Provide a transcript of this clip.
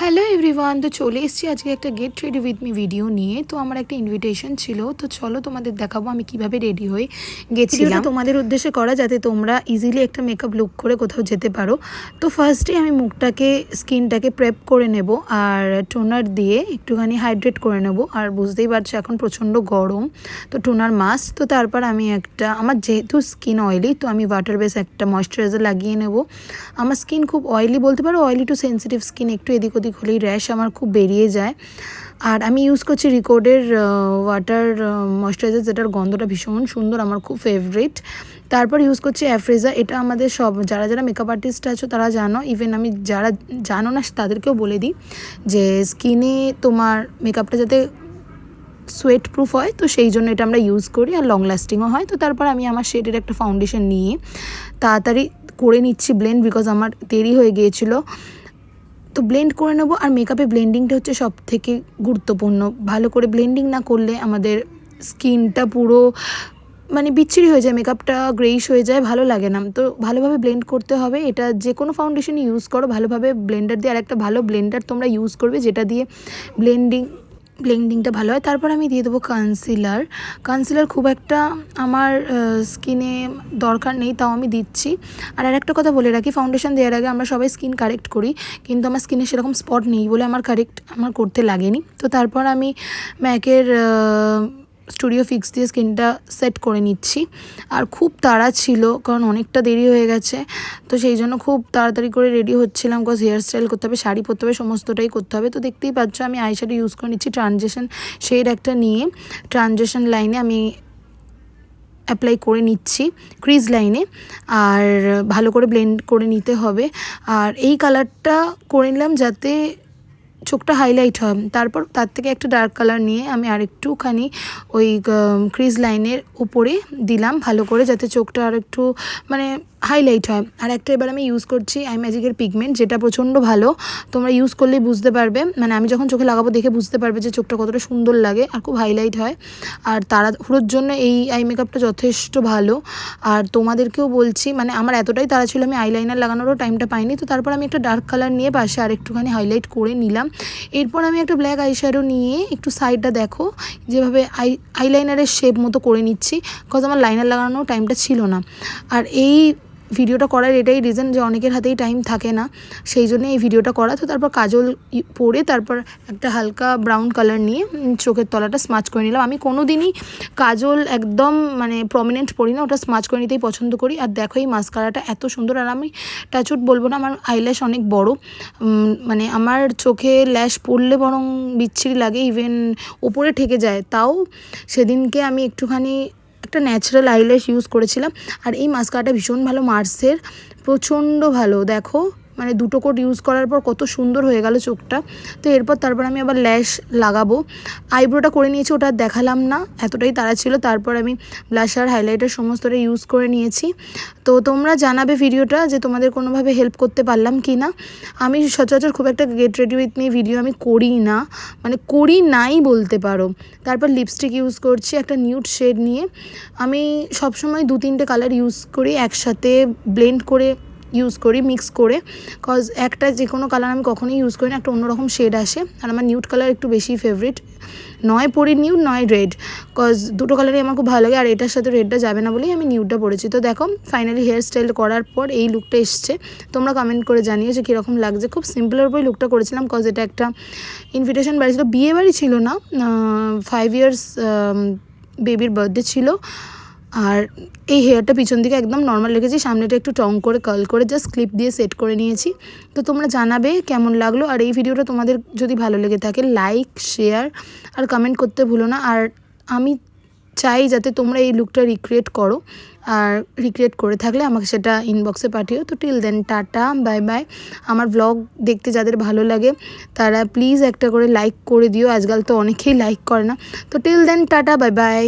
Hello everyone, তো চলে এসেছি আজকে একটা get ready with me video নিয়ে। তো আমার একটা ইনভিটেশন ছিল, তো চলো তোমাদের দেখাবো আমি কিভাবে রেডি হয়ে গেছিলাম। তোমাদের উদ্দেশ্যে করা যাতে তোমরা ইজিলি একটা মেকআপ লুক করে কোথাও যেতে পারো। তো ফার্স্টে আমি স্কিনটাকে প্রেপ করে নেব আর টোনার দিয়ে একটুখানি হাইড্রেট করে নেব। আর বুঝতেই পারছো এখন প্রচণ্ড গরম, তো টোনার মাস্ক। তো তারপর আমি আমার যেহেতু স্কিন অয়েলি, তো আমি ওয়াটার বেস একটা ময়শ্চারাইজার লাগিয়ে নেব। আমার স্কিন খুব অয়েলি বলতে পারো, অয়েলি টু সেন্সিটিভ স্কিন, একটু এদিক ওদিক হলেই র্যাশ আমার খুব বেরিয়ে যায়। আর আমি ইউজ করছি রিকোডের ওয়াটার ময়শ্চারাইজার, যেটার গন্ধটা ভীষণ সুন্দর, আমার খুব ফেভারিট। তারপর ইউজ করছি অ্যাফ্রেজা। এটা আমাদের যারা মেকআপ আর্টিস্ট আছো তারা জানো, ইভেন আমি যারা জানো না তাদেরকেও বলে দিই যে স্কিনে তোমার মেকআপটা যাতে সোয়েট প্রুফ হয়, তো সেই জন্য এটা আমরা ইউজ করি আর লং লাস্টিংও হয়। তো তারপর আমি আমার শেডের একটা ফাউন্ডেশন নিয়ে তাড়াতাড়ি করে নিচ্ছি ব্লেন্ড, বিকজ আমার দেরি হয়ে গিয়েছিলো। তো ব্লেন্ড করে নেবো। আর মেকআপে ব্লেন্ডিংটা হচ্ছে সব থেকে গুরুত্বপূর্ণ। ভালো করে ব্লেন্ডিং না করলে আমাদের স্কিনটা পুরো বিচ্ছিরি হয়ে যায়, মেকআপটা গ্রেইশ হয়ে যায়, ভালো লাগে না। তো ভালোভাবে ব্লেন্ড করতে হবে। এটা যে কোনো ফাউন্ডেশনই ইউজ করো ভালোভাবে ব্লেন্ডার দিয়ে, আর একটা ভালো ব্লেন্ডার তোমরা ইউজ করবে যেটা দিয়ে ব্লেন্ডিংটা ভালো হয়। তারপর আমি দিয়ে দেবো কনসিলার খুব একটা আমার স্কিনে দরকার নেই, তাও আমি দিচ্ছি। আর একটা কথা বলে রাখি, ফাউন্ডেশন দেওয়ার আগে আমরা সবাই স্কিন কারেক্ট করি, কিন্তু আমার স্কিনে সেরকম স্পট নেই বলে আমার করতে লাগেনি। তো তারপর আমি ম্যাকের স্টুডিও ফিক্স দিয়ে স্কিনটা সেট করে নিচ্ছি। আর খুব তাড়া ছিল, কারণ অনেকটা দেরি হয়ে গেছে, তো সেই জন্য খুব তাড়াতাড়ি করে রেডি হচ্ছিলাম, বিকজ হেয়ার স্টাইল করতে হবে, শাড়ি পরতে হবে, সমস্তটাই করতে হবে। তো দেখতেই পাচ্ছ আমি আইশ্যাডো ইউজ করে নিচ্ছি ট্রানজেকশন শেড একটা নিয়ে। ট্রানজেকশন লাইনে আমি অ্যাপ্লাই করে নিচ্ছি ক্রিজ লাইনে, আর ভালো করে ব্লেন্ড করে নিতে হবে। আর এই কালারটা করে নিলাম যাতে চোখটা হাইলাইট হয়। তারপর তার থেকে একটা ডার্ক কালার নিয়ে আমি আরেকটুখানি ওই ক্রিজ লাইনের উপরে দিলাম ভালো করে, যাতে চোখটা আর একটু হাইলাইট হয়। আর একটা এবার আমি ইউজ করছি আই ম্যাজিকের পিগমেন্ট, যেটা প্রচণ্ড ভালো, তোমরা ইউজ করলেই বুঝতে পারবে। আমি যখন চোখে লাগাবো দেখে বুঝতে পারবে যে চোখটা কতটা সুন্দর লাগে আর খুব হাইলাইট হয়। আর তাড়াহুড়োর জন্য এই আই মেকআপটা যথেষ্ট ভালো। আর তোমাদেরকেও বলছি, আমার এতটাই তাড়া ছিল আমি আইলাইনার লাগানোরও টাইমটা পাইনি। তো তারপর আমি একটা ডার্ক কালার নিয়ে পাশে আর একটুখানি হাইলাইট করে নিলাম। এরপর আমি একটা ব্ল্যাক আইশ্যাডো নিয়ে একটু সাইডটা দেখো যেভাবে আইলাইনারের শেপ মতো করে নিচ্ছি, বিকজ আমার লাইনার লাগানোর টাইমটা ছিল না। আর এই ভিডিওটা করার এটাই রিজন যে অনেকের হাতেই টাইম থাকে না, সেই জন্য এই ভিডিওটা করা। তো তারপর কাজল পরে তারপর একটা হালকা ব্রাউন কালার নিয়ে চোখের তলাটা স্মাচ করে নিলাম। আমি কোনো দিনই কাজল একদম প্রমিনেন্ট পরি না, ওটা স্মাচ করে নিতেই পছন্দ করি। আর দেখো এই মাস্কারাটা এত সুন্দর। আর আমি টাচউড বলবো না, আমার আইল্যাশ অনেক বড়, আমার চোখে ল্যাশ পড়লে বরং বিচ্ছিরি লাগে, ইভেন ওপরে ঠেকে যায়। তাও সেদিনকে আমি একটুখানি একটা ন্যাচারাল আইল্যাশ ইউজ করেছিলাম। আর এই মাস্কারাটা ভীষণ ভালো, মার্সের, প্রচণ্ড ভালো। দেখো দুটো কোট ইউজ করার পর কত সুন্দর হয়ে গেল চোখটা। তো তারপর আমি আবার ল্যাশ লাগাবো। আইব্রোটা করে নিয়েছি, ওটা দেখালাম না, এতটাই তাড়া ছিল। তারপর আমি ব্লাশার হাইলাইটার সমস্তটা ইউজ করে নিয়েছি। তো তোমরা জানাবে ভিডিওটা যে তোমাদের কোনোভাবে হেল্প করতে পারলাম কি না। আমি সচরাচর খুব একটা get ready with me video আমি করি না, করি নাই বলতে পারো। তারপর লিপস্টিক ইউজ করছি একটা নিউড শেড নিয়ে। আমি সবসময় 2-3টে কালার ইউজ করি একসাথে, ব্লেন্ড করে ইউজ করি, মিক্স করে, কজ একটা যে কোনো কালার আমি কখনোই ইউজ করি না, একটা অন্যরকম শেড আসে। আর আমার নিউড কালার একটু বেশি ফেভারিট, নয় পরি নিউড নয় রেড, কজ দুটো কালারই আমার খুব ভালো লাগে। আর এটার সাথে রেডটা যাবে না বলেই আমি নিউডটা পরেছি। তো দেখো ফাইনালি হেয়ার স্টাইল করার পর এই লুকটা এসছে। তোমরা কমেন্ট করে জানিও যে কীরকম লাগছে। খুব সিম্পলের উপরেই লুকটা করেছিলাম, কজ এটা একটা ইনভিটেশন বাড়ি ছিল, বিয়ে বাড়ি ছিল না, 5 years বেবির বার্থডে ছিল। আর এই হেয়ারটা পিছন দিকে একদম নর্মাল রেখেছি, সামনেটা একটু টং করে কার্ল করে জাস্ট ক্লিপ দিয়ে সেট করে নিয়েছি। তো তোমরা জানাবে কেমন লাগলো। আর এই ভিডিওটা তোমাদের যদি ভালো লেগে থাকে লাইক, শেয়ার আর কমেন্ট করতে ভুলো না। আর আমি চাই যাতে তোমরা এই লুকটা রিক্রিয়েট করো, আর রিক্রিয়েট করে থাকলে আমাকে সেটা ইনবক্সে পাঠিও। তো till then tata, bye bye. আমার ব্লগ দেখতে যাদের ভালো লাগে তারা প্লিজ একটা করে লাইক করে দিও, আজকাল তো অনেকেই লাইক করে না। তো till then tata, bye by.